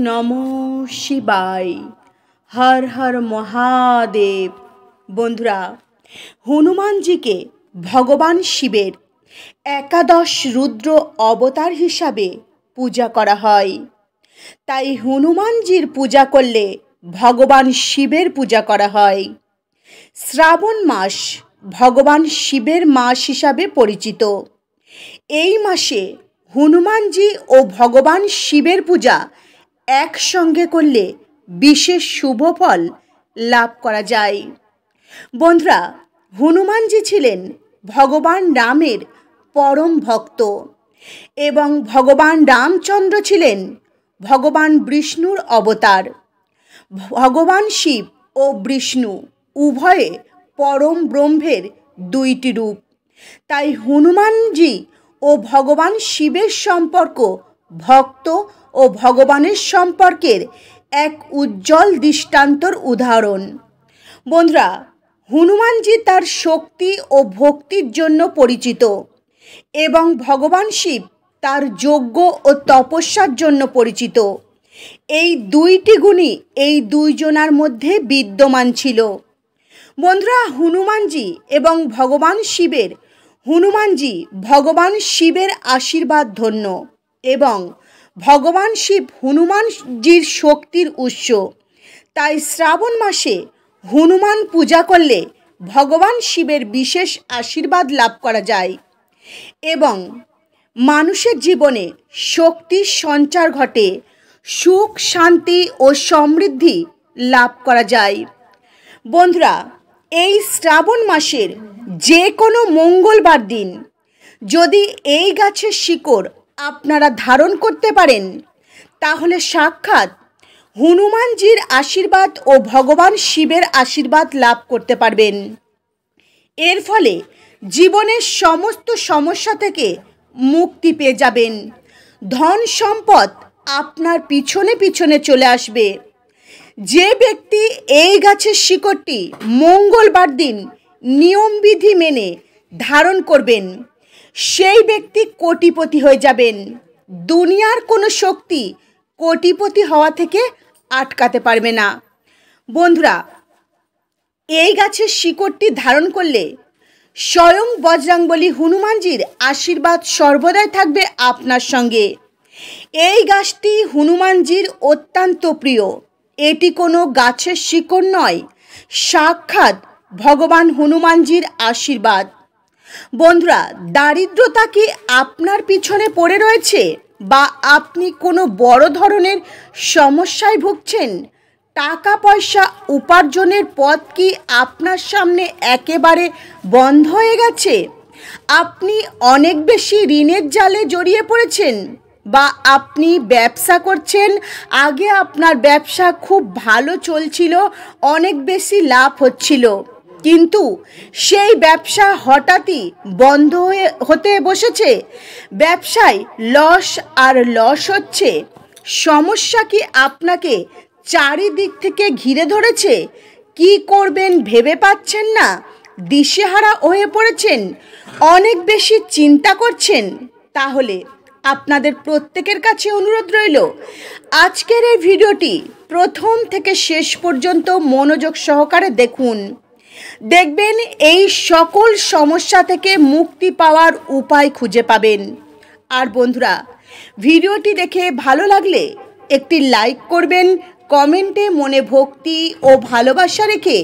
নমো শিবায়। হর হর মহাদেব। বন্ধুরা, হনুমানজিকে ভগবান শিবের একাদশ রুদ্র অবতার হিসাবে পূজা করা হয়। তাই হনুমানজির পূজা করলে ভগবান শিবের পূজা করা হয়। শ্রাবণ মাস ভগবান শিবের মাস হিসাবে পরিচিত। এই মাসে হনুমানজি ও ভগবান শিবের পূজা একসঙ্গে করলে বিশেষ শুভ ফল লাভ করা যায়। বন্ধুরা, হনুমানজি ছিলেন ভগবান রামের পরম ভক্ত এবং ভগবান রামচন্দ্র ছিলেন ভগবান বিষ্ণুর অবতার। ভগবান শিব ও বিষ্ণু উভয়ে পরম ব্রহ্মের দুইটি রূপ। তাই হনুমানজি ও ভগবান শিবের সম্পর্ক ভক্ত ও ভগবানের সম্পর্কের এক উজ্জ্বল দৃষ্টান্তর উদাহরণ। বন্ধুরা, হনুমানজি তার শক্তি ও ভক্তির জন্য পরিচিত এবং ভগবান শিব তার যজ্ঞ ও তপস্যার জন্য পরিচিত। এই দুইটি গুণই এই দুইজনার মধ্যে বিদ্যমান ছিল। বন্ধুরা, হনুমানজি এবং ভগবান শিবের ভগবান শিবের আশীর্বাদ ধন্য এবং ভগবান শিব হনুমানজির শক্তির উৎস। তাই শ্রাবণ মাসে হনুমান পূজা করলে ভগবান শিবের বিশেষ আশীর্বাদ লাভ করা যায় এবং মানুষের জীবনে শক্তির সঞ্চার ঘটে, সুখ শান্তি ও সমৃদ্ধি লাভ করা যায়। বন্ধুরা, এই শ্রাবণ মাসের যে কোনো মঙ্গলবার দিন যদি এই গাছের শিকড় আপনারা ধারণ করতে পারেন, তাহলে সাক্ষাৎ হনুমানজির আশীর্বাদ ও ভগবান শিবের আশীর্বাদ লাভ করতে পারবেন। এর ফলে জীবনের সমস্ত সমস্যা থেকে মুক্তি পেয়ে যাবেন। ধন সম্পদ আপনার পিছনে পিছনে চলে আসবে। যে ব্যক্তি এই গাছের শিকড়টি মঙ্গলবার দিন নিয়মবিধি মেনে ধারণ করবেন, সেই ব্যক্তি কোটিপতি হয়ে যাবেন। দুনিয়ার কোনো শক্তি কোটিপতি হওয়া থেকে আটকাতে পারবে না। বন্ধুরা, এই গাছের শিকড়টি ধারণ করলে স্বয়ং বজরংবলী হনুমানজির আশীর্বাদ সর্বদাই থাকবে আপনার সঙ্গে। এই গাছটি হনুমানজির অত্যন্ত প্রিয়। এটি কোনো গাছের শিকড় নয়, সাক্ষাৎ ভগবান হনুমানজির আশীর্বাদ। বন্ধুরা, দারিদ্রতা কি আপনার পিছনে পড়ে রয়েছে বা আপনি কোনো বড় ধরনের সমস্যায় ভুগছেন? টাকা পয়সা উপার্জনের পথ কি আপনার সামনে একেবারে বন্ধ হয়ে গেছে? আপনি অনেক বেশি ঋণের জালে জড়িয়ে পড়েছেন বা আপনি ব্যবসা করছেন, আগে আপনার ব্যবসা খুব ভালো চলছিল, অনেক বেশি লাভ হচ্ছিল, কিন্তু সেই ব্যবসা হঠাৎই বন্ধ হতে বসেছে, ব্যবসায় লস আর লস হচ্ছে। সমস্যা কি আপনাকে চারিদিক থেকে ঘিরে ধরেছে? কি করবেন ভেবে পাচ্ছেন না, দিশেহারা হয়ে পড়েছেন, অনেক বেশি চিন্তা করছেন? তাহলে আপনাদের প্রত্যেকের কাছে অনুরোধ রইল, আজকের এই ভিডিওটি প্রথম থেকে শেষ পর্যন্ত মনোযোগ সহকারে দেখুন। দেখবেন এই সকল সমস্যা থেকে মুক্তি পাওয়ার উপায় খুঁজে পাবেন। আর বন্ধুরা, ভিডিওটি দেখে ভালো লাগলে একটি লাইক করবেন, কমেন্টে মনে ভক্তি ও ভালোবাসা রেখে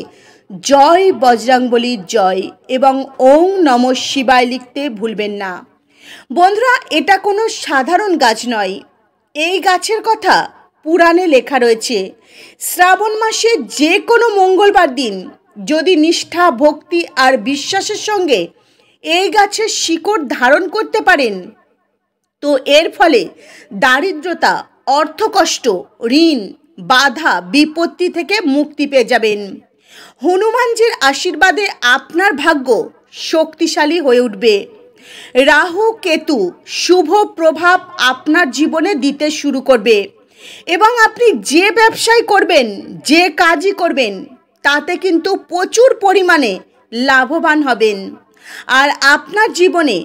জয় বজরংবলী জয় এবং ওং নমঃ শিবায় লিখতে ভুলবেন না। বন্ধুরা, এটা কোনো সাধারণ গাছ নয়। এই গাছের কথা পুরাণে লেখা রয়েছে। শ্রাবণ মাসে যে কোনো মঙ্গলবার দিন যদি নিষ্ঠা, ভক্তি আর বিশ্বাসের সঙ্গে এই গাছের শিকড় ধারণ করতে পারেন, তো এর ফলে দারিদ্রতা, অর্থকষ্ট, ঋণ, বাধা, বিপত্তি থেকে মুক্তি পেয়ে যাবেন। হনুমানজির আশীর্বাদে আপনার ভাগ্য শক্তিশালী হয়ে উঠবে। রাহু কেতু শুভ প্রভাব আপনার জীবনে দিতে শুরু করবে এবং আপনি যে ব্যবসায় করবেন, যে কাজই করবেন, তাতে কিন্তু প্রচুর পরিমাণে লাভবান হবেন। আর আপনার জীবনে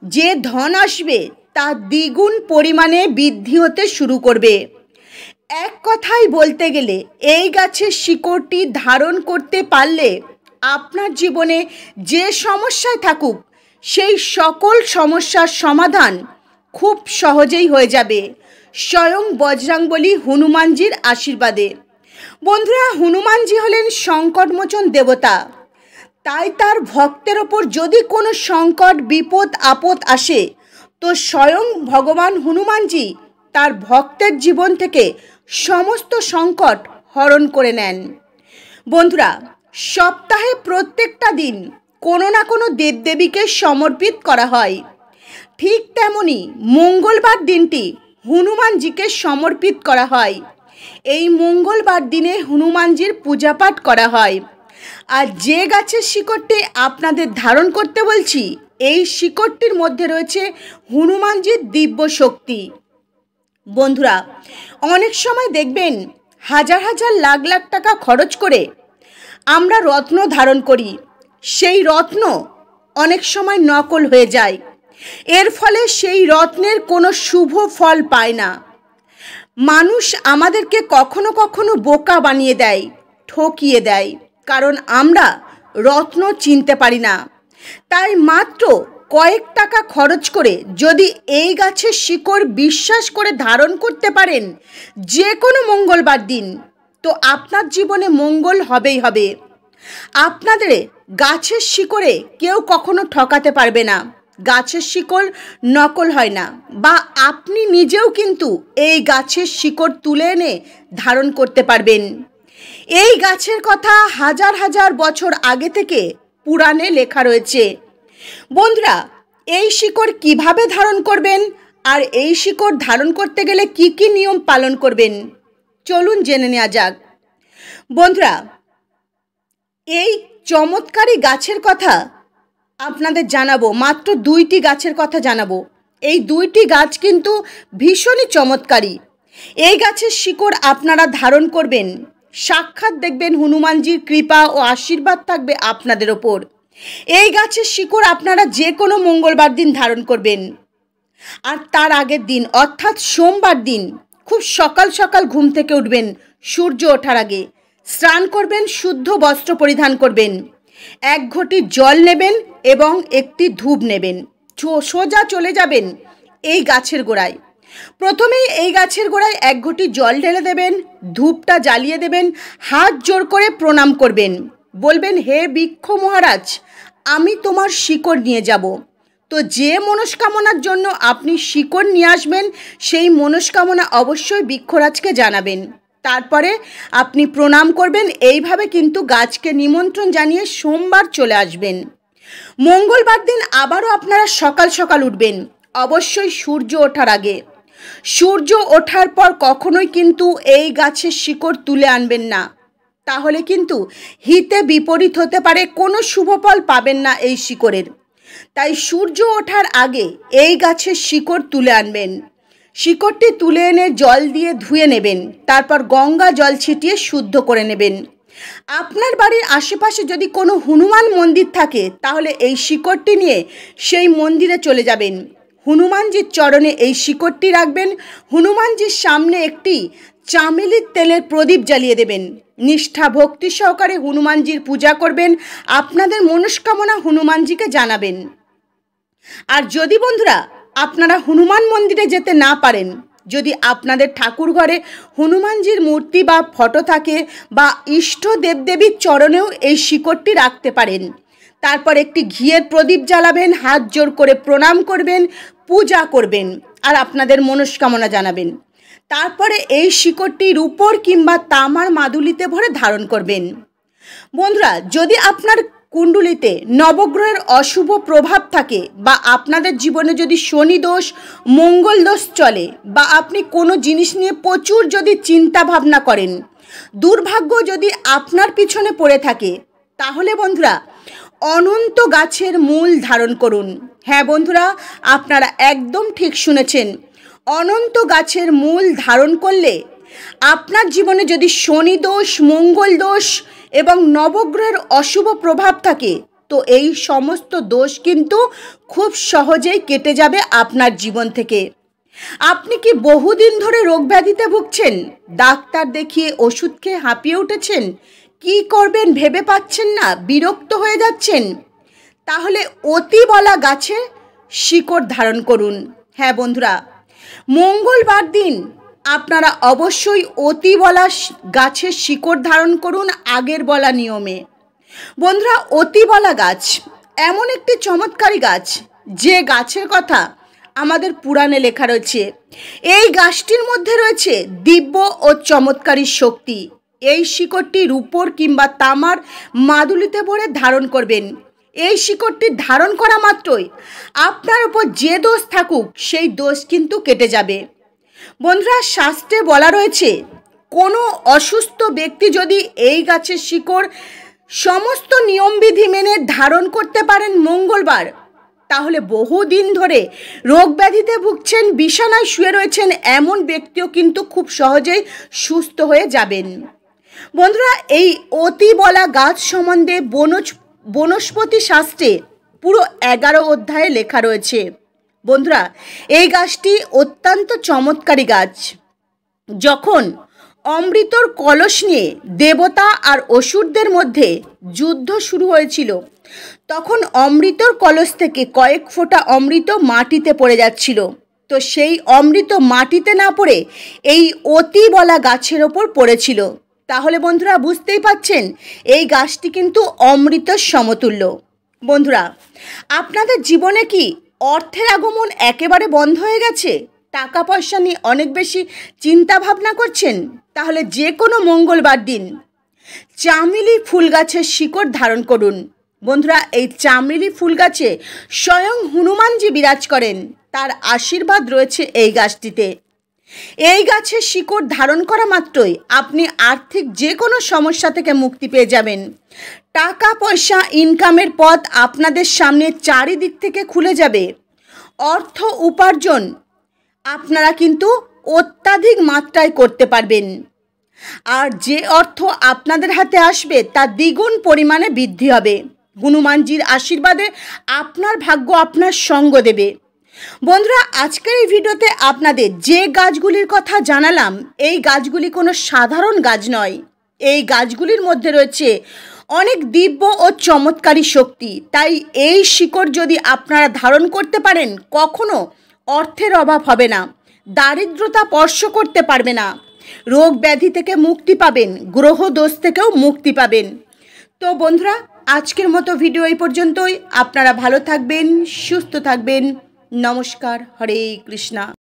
যে ধন আসবে তা দ্বিগুণ পরিমাণে বৃদ্ধি হতে শুরু করবে। এক কথায় বলতে গেলে এই গাছের শিকড়টি ধারণ করতে পারলে আপনার জীবনে যে সমস্যায় থাকুক সেই সকল সমস্যার সমাধান খুব সহজেই হয়ে যাবে স্বয়ং বজরংবলী হনুমানজির আশীর্বাদে। বন্ধুরা, হনুমানজি হলেন সংকটমোচন দেবতা। তাই তার ভক্তের ওপর যদি কোনো সংকট বিপদ আপদ আসে তো স্বয়ং ভগবান হনুমানজি তার ভক্তের জীবন থেকে সমস্ত সংকট হরণ করে নেন। বন্ধুরা, সপ্তাহে প্রত্যেকটা দিন কোনো না কোনো দেবদেবীকে সমর্পিত করা হয়। ঠিক তেমনি মঙ্গলবার দিনটি হনুমানজিকে সমর্পিত করা হয়। এই মঙ্গলবার দিনে হনুমানজির পূজাপাঠ করা হয়। আর যে গাছের শিকড়টি আপনাদের ধারণ করতে বলছি, এই শিকড়টির মধ্যে রয়েছে হনুমানজির দিব্য শক্তি। বন্ধুরা, অনেক সময় দেখবেন হাজার হাজার লাখ লাখ টাকা খরচ করে আমরা রত্ন ধারণ করি, সেই রত্ন অনেক সময় নকল হয়ে যায়। এর ফলে সেই রত্নের কোনো শুভ ফল পায় না। মানুষ আমাদেরকে কখনো কখনো বোকা বানিয়ে দেয়, ঠকিয়ে দেয়, কারণ আমরা রত্ন চিনতে পারি না। তাই মাত্র কয়েক টাকা খরচ করে যদি এই গাছের শিকড় বিশ্বাস করে ধারণ করতে পারেন যে কোনো মঙ্গলবার দিন, তো আপনার জীবনে মঙ্গল হবেই হবে। আপনাদের গাছের শিকড়ে কেউ কখনো ঠকাতে পারবে না। গাছের শিকড় নকল হয় না, বা আপনি নিজেও কিন্তু এই গাছের শিকড় তুলে এনে ধারণ করতে পারবেন। এই গাছের কথা হাজার হাজার বছর আগে থেকে পুরাণে লেখা রয়েছে। বন্ধুরা, এই শিকড় কিভাবে ধারণ করবেন আর এই শিকড় ধারণ করতে গেলে কি কি নিয়ম পালন করবেন, চলুন জেনে নেওয়া যাক। বন্ধুরা, এই চমৎকারী গাছের কথা আপনাদের জানাবো, মাত্র 2টি গাছের কথা জানাবো। এই 2টি গাছ কিন্তু ভীষণই চমৎকারী। এই গাছের শিকড় আপনারা ধারণ করবেন, সাক্ষাৎ দেখবেন হনুমানজির কৃপা ও আশীর্বাদ থাকবে আপনাদের ওপর। এই গাছের শিকড় আপনারা যে কোনো মঙ্গলবার দিন ধারণ করবেন। আর তার আগের দিন অর্থাৎ সোমবার দিন খুব সকাল সকাল ঘুম থেকে উঠবেন, সূর্য ওঠার আগে স্নান করবেন, শুদ্ধ বস্ত্র পরিধান করবেন, 1 ঘটি জল নেবেন এবং একটি ধূপ নেবেন, সোজা চলে যাবেন এই গাছের গোড়ায়। প্রথমেই এই গাছের গোড়ায় 1 ঘটি জল ঢেলে দেবেন, ধূপটা জ্বালিয়ে দেবেন, হাত জোর করে প্রণাম করবেন, বলবেন, হে বৃক্ষ মহারাজ, আমি তোমার শিকড় নিয়ে যাব। তো যে মনস্কামনার জন্য আপনি শিকড় নিয়ে আসবেন সেই মনস্কামনা অবশ্যই বৃক্ষরাজকে জানাবেন। তারপরে আপনি প্রণাম করবেন। এইভাবে কিন্তু গাছকে নিমন্ত্রণ জানিয়ে সোমবার চলে আসবেন। মঙ্গলবার দিন আবারও আপনারা সকাল সকাল উঠবেন, অবশ্যই সূর্য ওঠার আগে। সূর্য ওঠার পর কখনোই কিন্তু এই গাছের শিকড় তুলে আনবেন না, তাহলে কিন্তু হিতে বিপরীত হতে পারে, কোনো শুভ ফল পাবেন না এই শিকড়ের। তাই সূর্য ওঠার আগে এই গাছের শিকড় তুলে আনবেন। শিকড়টি তুলে এনে জল দিয়ে ধুয়ে নেবেন, তারপর গঙ্গা জল ছিটিয়ে শুদ্ধ করে নেবেন। আপনার বাড়ির আশেপাশে যদি কোনো হনুমান মন্দির থাকে তাহলে এই শিকড়টি নিয়ে সেই মন্দিরে চলে যাবেন। হনুমানজির চরণে এই শিকড়টি রাখবেন, হনুমানজির সামনে একটি চামেলির তেলের প্রদীপ জ্বালিয়ে দেবেন, নিষ্ঠা ভক্তি সহকারে হনুমানজির পূজা করবেন, আপনাদের মনস্কামনা হনুমানজিকে জানাবেন। আর যদি বন্ধুরা আপনারা হনুমান মন্দিরে যেতে না পারেন, যদি আপনাদের ঠাকুর ঘরে হনুমানজির মূর্তি বা ফটো থাকে বা ইষ্ট দেবদেবীর চরণেও এই শিকড়টি রাখতে পারেন। তারপর একটি ঘিয়ের প্রদীপ জ্বালাবেন, হাত জোর করে প্রণাম করবেন, পূজা করবেন আর আপনাদের মনস্কামনা জানাবেন। তারপরে এই শিকড়টি রূপোর কিংবা তামার মাদুলিতে ভরে ধারণ করবেন। বন্ধুরা, যদি আপনার কুণ্ডলিতে নবগ্রহের অশুভ প্রভাব থাকে বা আপনাদের জীবনে যদি শনি দোষ মঙ্গল দোষ চলে বা আপনি কোনো জিনিস নিয়ে প্রচুর যদি চিন্তা ভাবনা করেন, দুর্ভাগ্য যদি আপনার পিছনে পড়ে থাকে, তাহলে বন্ধুরা অনন্ত গাছের মূল ধারণ করুন। হ্যাঁ বন্ধুরা, আপনারা একদম ঠিক শুনেছেন, অনন্ত গাছের মূল ধারণ করলে আপনার জীবনে যদি শনি দোষ মঙ্গল দোষ এবং নবগ্রহের অশুভ প্রভাব থাকে তো এই সমস্ত দোষ কিন্তু খুব সহজেই কেটে যাবে আপনার জীবন থেকে। আপনি কি বহুদিন ধরে রোগ ব্যাধিতে ভুগছেন? ডাক্তার দেখিয়ে ওষুধ খেয়ে হাঁপিয়ে উঠেছেন, কি করবেন ভেবে পাচ্ছেন না, বিরক্ত হয়ে যাচ্ছেন? তাহলে অতিবলা গাছে শিকড় ধারণ করুন। হ্যাঁ বন্ধুরা, মঙ্গলবার দিন আপনারা অবশ্যই অতিবলা গাছের শিকড় ধারণ করুন আগের বলা নিয়মে। বন্ধুরা, অতিবলা গাছ এমন একটি চমৎকারী গাছ, যে গাছের কথা আমাদের পুরাণে লেখা রয়েছে। এই গাছটির মধ্যে রয়েছে দিব্য ও চমৎকারী শক্তি। এই শিকড়টি রূপোর কিংবা তামার মাদুলিতে ভরে ধারণ করবেন। এই শিকড়টি ধারণ করা মাত্রই আপনার উপর যে দোষ থাকুক সেই দোষ কিন্তু কেটে যাবে। বন্ধুরা, শাস্ত্রে বলা রয়েছে, কোনো অসুস্থ ব্যক্তি যদি এই গাছের শিকড় সমস্ত নিয়মবিধি মেনে ধারণ করতে পারেন মঙ্গলবার, তাহলে বহুদিন ধরে রোগ ব্যাধিতে ভুগছেন, বিছানায় শুয়ে রয়েছেন, এমন ব্যক্তিও কিন্তু খুব সহজেই সুস্থ হয়ে যাবেন। বন্ধুরা, এই অতিবলা গাছ সম্বন্ধে বনস্পতি শাস্ত্রে পুরো 11 অধ্যায়ে লেখা রয়েছে। বন্ধুরা, এই গাছটি অত্যন্ত চমৎকারী গাছ। যখন অমৃতর কলস নিয়ে দেবতা আর অসুরদের মধ্যে যুদ্ধ শুরু হয়েছিল, তখন অমৃতর কলস থেকে কয়েক ফোঁটা অমৃত মাটিতে পড়ে যাচ্ছিল। তো সেই অমৃত মাটিতে না পড়ে এই অতিবলা গাছের ওপর পড়েছিল। তাহলে বন্ধুরা, বুঝতেই পাচ্ছেন এই গাছটি কিন্তু অমৃতর সমতুল্য। বন্ধুরা, আপনাদের জীবনে কি অর্থের আগমন একেবারে বন্ধ হয়ে গেছে? টাকা পয়সা নিয়ে অনেক বেশি চিন্তা ভাবনা করছেন? তাহলে যে কোনো মঙ্গলবার দিন চামেলি ফুল গাছের শিকড় ধারণ করুন। বন্ধুরা, এই চামেলি ফুল গাছে স্বয়ং হনুমানজি বিরাজ করেন, তার আশীর্বাদ রয়েছে এই গাছটিতে। এই গাছের শিকড় ধারণ করা মাত্রই আপনি আর্থিক যে কোনো সমস্যা থেকে মুক্তি পেয়ে যাবেন। টাকা পয়সা ইনকামের পথ আপনাদের সামনে চারিদিক থেকে খুলে যাবে। অর্থ উপার্জন আপনারা কিন্তু অত্যাধিক মাত্রায় করতে পারবেন। আর যে অর্থ আপনাদের হাতে আসবে তা দ্বিগুণ পরিমাণে বৃদ্ধি হবে। হনুমানজির আশীর্বাদে আপনার ভাগ্য আপনার সঙ্গ দেবে। বন্ধুরা, আজকের এই ভিডিওতে আপনাদের যে গাছগুলির কথা জানালাম, এই গাছগুলি কোনো সাধারণ গাছ নয়। এই গাছগুলির মধ্যে রয়েছে অনেক দিব্য ও চমৎকারী শক্তি। তাই এই শিকড় যদি আপনারা ধারণ করতে পারেন, কখনো অর্থের অভাব হবে না, দারিদ্রতা স্পর্শ করতে পারবে না, রোগ ব্যাধি থেকে মুক্তি পাবেন, গ্রহ দোষ থেকেও মুক্তি পাবেন। তো বন্ধুরা, আজকের মতো ভিডিও এই পর্যন্তই। আপনারা ভালো থাকবেন, সুস্থ থাকবেন। নমস্কার। হরে কৃষ্ণা।